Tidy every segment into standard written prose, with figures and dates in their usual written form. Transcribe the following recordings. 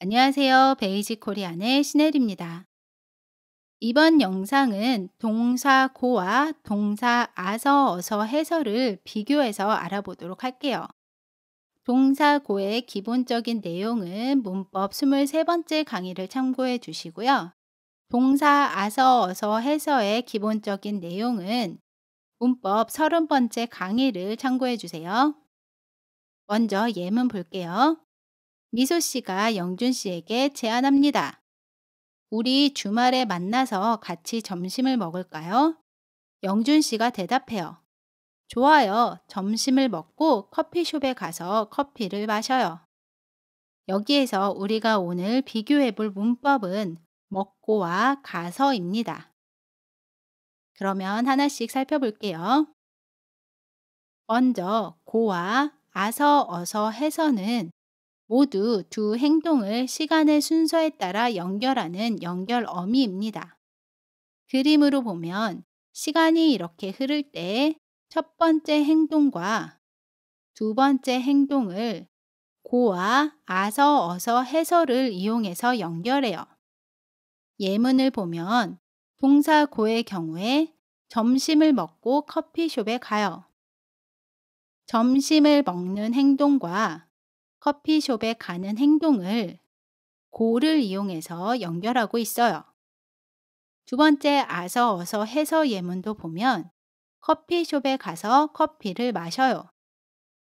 안녕하세요. 베이직 코리안의 신혜리입니다. 이번 영상은 동사 고와 동사 아서 어서 해설을 비교해서 알아보도록 할게요. 동사 고의 기본적인 내용은 문법 23번째 강의를 참고해 주시고요. 동사 아서 어서 해서의 기본적인 내용은 문법 30번째 강의를 참고해 주세요. 먼저 예문 볼게요. 미소 씨가 영준 씨에게 제안합니다. 우리 주말에 만나서 같이 점심을 먹을까요? 영준 씨가 대답해요. 좋아요. 점심을 먹고 커피숍에 가서 커피를 마셔요. 여기에서 우리가 오늘 비교해 볼 문법은 먹고와 가서입니다. 그러면 하나씩 살펴볼게요. 먼저 고와 아서 어서 해서는 모두 두 행동을 시간의 순서에 따라 연결하는 연결어미입니다. 그림으로 보면 시간이 이렇게 흐를 때 첫 번째 행동과 두 번째 행동을 고와 아서 어서 해서를 이용해서 연결해요. 예문을 보면 동사 고의 경우에 점심을 먹고 커피숍에 가요. 점심을 먹는 행동과 커피숍에 가는 행동을 고를 이용해서 연결하고 있어요. 두 번째 아서 어서 해서 예문도 보면 커피숍에 가서 커피를 마셔요.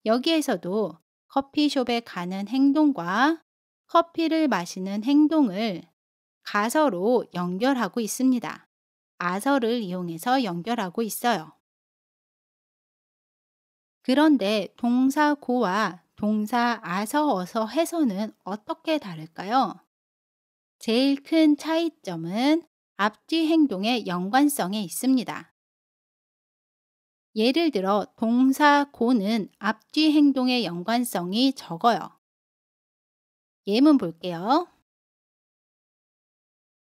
여기에서도 커피숍에 가는 행동과 커피를 마시는 행동을 가서로 연결하고 있습니다. 아서를 이용해서 연결하고 있어요. 그런데 동사 고와 동사 아서 어서 해서는 어떻게 다를까요? 제일 큰 차이점은 앞뒤 행동의 연관성에 있습니다. 예를 들어 동사 고는 앞뒤 행동의 연관성이 적어요. 예문 볼게요.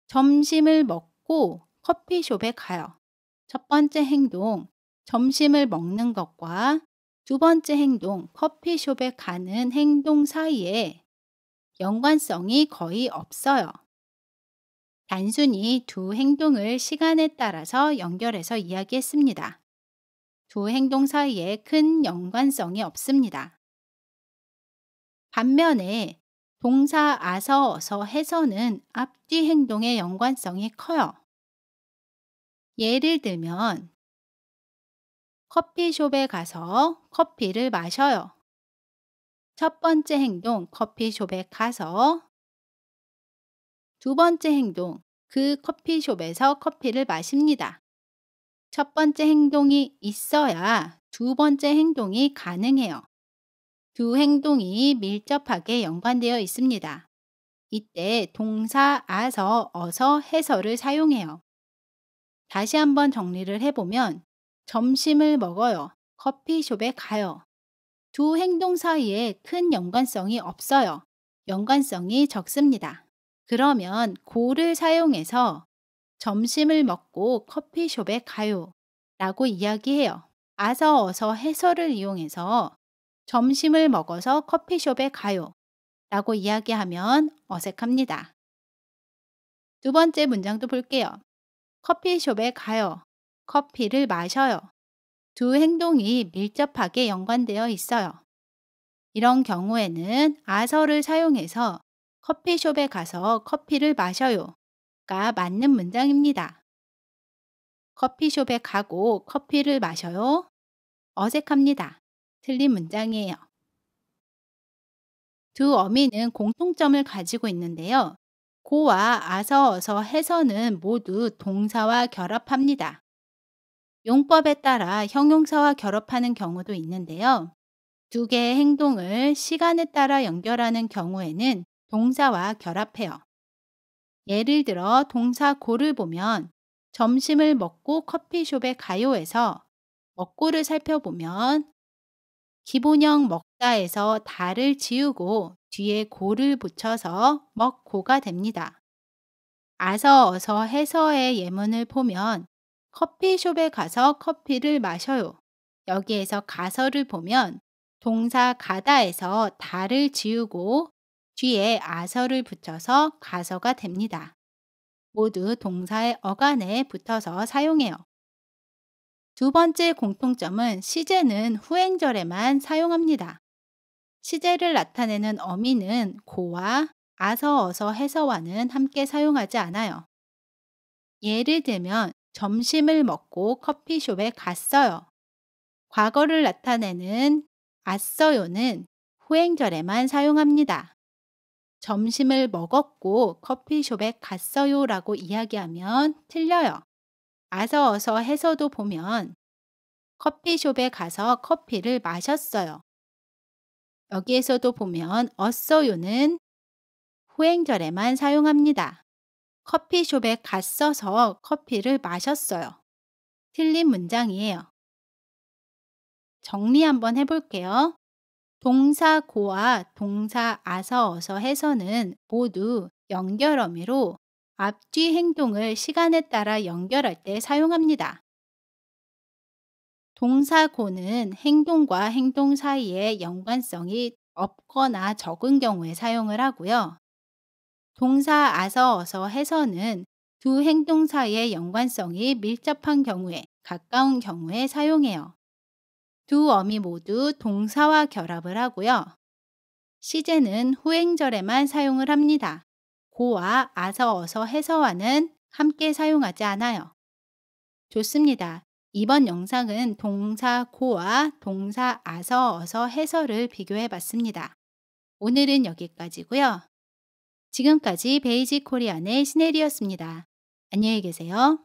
점심을 먹고 커피숍에 가요. 첫 번째 행동, 점심을 먹는 것과 두 번째 행동, 커피숍에 가는 행동 사이에 연관성이 거의 없어요. 단순히 두 행동을 시간에 따라서 연결해서 이야기했습니다. 두 행동 사이에 큰 연관성이 없습니다. 반면에 동사 아서 어서 해서는 앞뒤 행동의 연관성이 커요. 예를 들면 커피숍에 가서 커피를 마셔요. 첫 번째 행동 커피숍에 가서 두 번째 행동 그 커피숍에서 커피를 마십니다. 첫 번째 행동이 있어야 두 번째 행동이 가능해요. 두 행동이 밀접하게 연관되어 있습니다. 이때 동사 아서 어서 해서를 사용해요. 다시 한번 정리를 해보면 점심을 먹어요. 커피숍에 가요. 두 행동 사이에 큰 연관성이 없어요. 연관성이 적습니다. 그러면 고를 사용해서 점심을 먹고 커피숍에 가요 라고 이야기해요. 아서 어서 해서를 이용해서 점심을 먹어서 커피숍에 가요 라고 이야기하면 어색합니다. 두 번째 문장도 볼게요. 커피숍에 가요. 커피를 마셔요. 두 행동이 밀접하게 연관되어 있어요. 이런 경우에는 아서를 사용해서 커피숍에 가서 커피를 마셔요가 맞는 문장입니다. 커피숍에 가고 커피를 마셔요. 어색합니다. 틀린 문장이에요. 두 어미는 공통점을 가지고 있는데요. 고와 아서 어서 해서는 모두 동사와 결합합니다. 용법에 따라 형용사와 결합하는 경우도 있는데요. 두 개의 행동을 시간에 따라 연결하는 경우에는 동사와 결합해요. 예를 들어 동사 고를 보면 점심을 먹고 커피숍에 가요에서 먹고를 살펴보면 기본형 먹다에서 다를 지우고 뒤에 고를 붙여서 먹고가 됩니다. 아서 어서 해서의 예문을 보면 커피숍에 가서 커피를 마셔요. 여기에서 가서를 보면 동사 가다에서 다를 지우고 뒤에 아서를 붙여서 가서가 됩니다. 모두 동사의 어간에 붙어서 사용해요. 두 번째 공통점은 시제는 후행절에만 사용합니다. 시제를 나타내는 어미는 고와 아서, 어서, 해서와는 함께 사용하지 않아요. 예를 들면 점심을 먹고 커피숍에 갔어요. 과거를 나타내는 왔어요는 후행절에만 사용합니다. 점심을 먹었고 커피숍에 갔어요라고 이야기하면 틀려요. 아서, 어서, 해서도 보면 커피숍에 가서 커피를 마셨어요. 여기에서도 보면 어서요는 후행절에만 사용합니다. 커피숍에 갔어서 커피를 마셨어요. 틀린 문장이에요. 정리 한번 해볼게요. 동사 고와 동사 아서, 어서, 해서는 모두 연결 어미로 앞뒤 행동을 시간에 따라 연결할 때 사용합니다. 동사 고는 행동과 행동 사이에 연관성이 없거나 적은 경우에 사용을 하고요. 동사 아서, 어서, 해서는 두 행동 사이의 연관성이 밀접한 경우에, 가까운 경우에 사용해요. 두 어미 모두 동사와 결합을 하고요. 시제는 후행절에만 사용을 합니다. 고와 아서, 어서, 해서와는 함께 사용하지 않아요. 좋습니다. 이번 영상은 동사 고와 동사 아서, 어서, 해서를 비교해 봤습니다. 오늘은 여기까지고요. 지금까지 베이직 코리안의 신혜리였습니다. 안녕히 계세요.